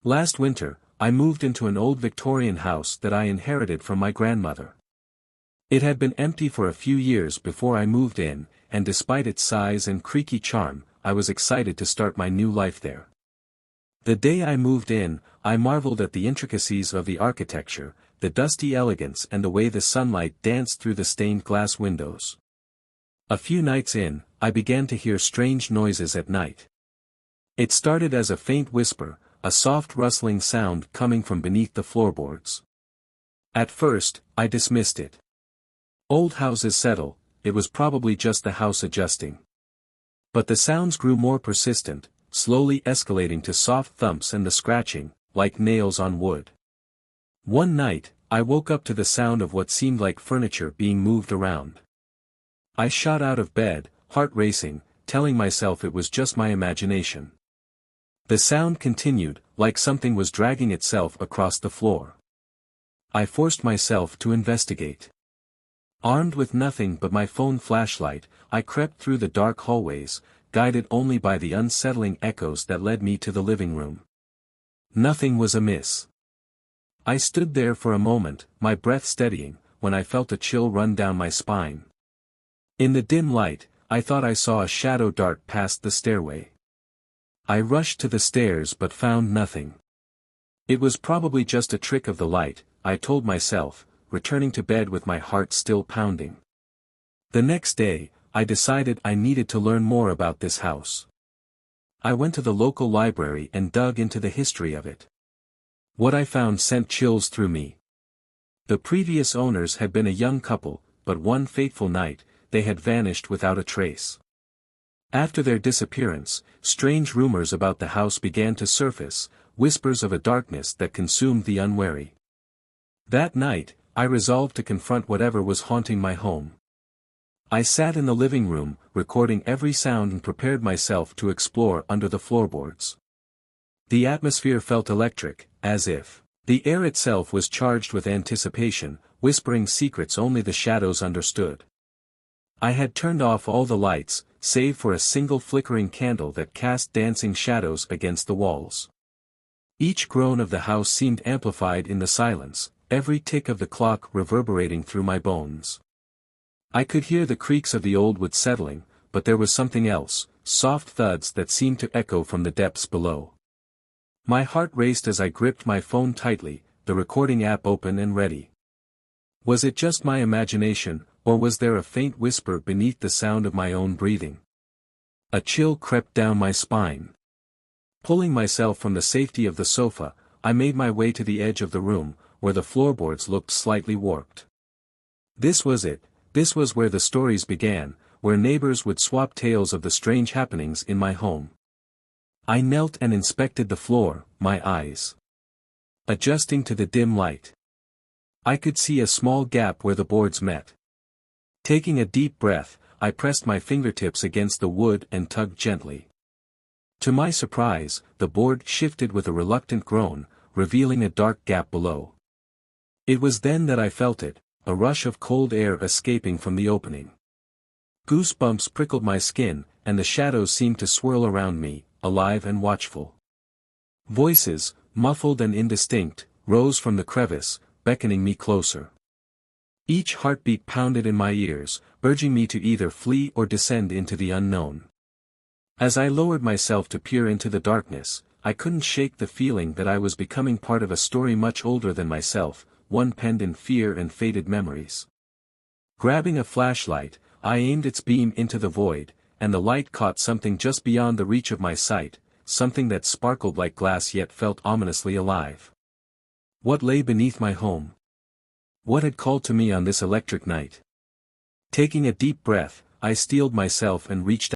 Last winter, I moved into an old Victorian house that I inherited from my grandmother. It had been empty for a few years before I moved in, and despite its size and creaky charm, I was excited to start my new life there. The day I moved in, I marveled at the intricacies of the architecture, the dusty elegance and the way the sunlight danced through the stained glass windows. A few nights in, I began to hear strange noises at night. It started as a faint whisper, a soft rustling sound coming from beneath the floorboards. At first, I dismissed it. Old houses settle, it was probably just the house adjusting. But the sounds grew more persistent, slowly escalating to soft thumps and the scratching, like nails on wood. One night, I woke up to the sound of what seemed like furniture being moved around. I shot out of bed, heart racing, telling myself it was just my imagination. The sound continued, like something was dragging itself across the floor. I forced myself to investigate. Armed with nothing but my phone flashlight, I crept through the dark hallways, guided only by the unsettling echoes that led me to the living room. Nothing was amiss. I stood there for a moment, my breath steadying, when I felt a chill run down my spine. In the dim light, I thought I saw a shadow dart past the stairway. I rushed to the stairs but found nothing. It was probably just a trick of the light, I told myself, returning to bed with my heart still pounding. The next day, I decided I needed to learn more about this house. I went to the local library and dug into the history of it. What I found sent chills through me. The previous owners had been a young couple, but one fateful night, they had vanished without a trace. After their disappearance, strange rumors about the house began to surface, whispers of a darkness that consumed the unwary. That night, I resolved to confront whatever was haunting my home. I sat in the living room, recording every sound and prepared myself to explore under the floorboards. The atmosphere felt electric, as if the air itself was charged with anticipation, whispering secrets only the shadows understood. I had turned off all the lights, save for a single flickering candle that cast dancing shadows against the walls. Each groan of the house seemed amplified in the silence, every tick of the clock reverberating through my bones. I could hear the creaks of the old wood settling, but there was something else, soft thuds that seemed to echo from the depths below. My heart raced as I gripped my phone tightly, the recording app open and ready. Was it just my imagination, or was there a faint whisper beneath the sound of my own breathing? A chill crept down my spine. Pulling myself from the safety of the sofa, I made my way to the edge of the room, where the floorboards looked slightly warped. This was it. This was where the stories began, where neighbors would swap tales of the strange happenings in my home. I knelt and inspected the floor, my eyes adjusting to the dim light. I could see a small gap where the boards met. Taking a deep breath, I pressed my fingertips against the wood and tugged gently. To my surprise, the board shifted with a reluctant groan, revealing a dark gap below. It was then that I felt it, a rush of cold air escaping from the opening. Goosebumps prickled my skin, and the shadows seemed to swirl around me, alive and watchful. Voices, muffled and indistinct, rose from the crevice, beckoning me closer. Each heartbeat pounded in my ears, urging me to either flee or descend into the unknown. As I lowered myself to peer into the darkness, I couldn't shake the feeling that I was becoming part of a story much older than myself, one penned in fear and faded memories. Grabbing a flashlight, I aimed its beam into the void, and the light caught something just beyond the reach of my sight, something that sparkled like glass yet felt ominously alive. What lay beneath my home? What had called to me on this electric night? Taking a deep breath, I steeled myself and reached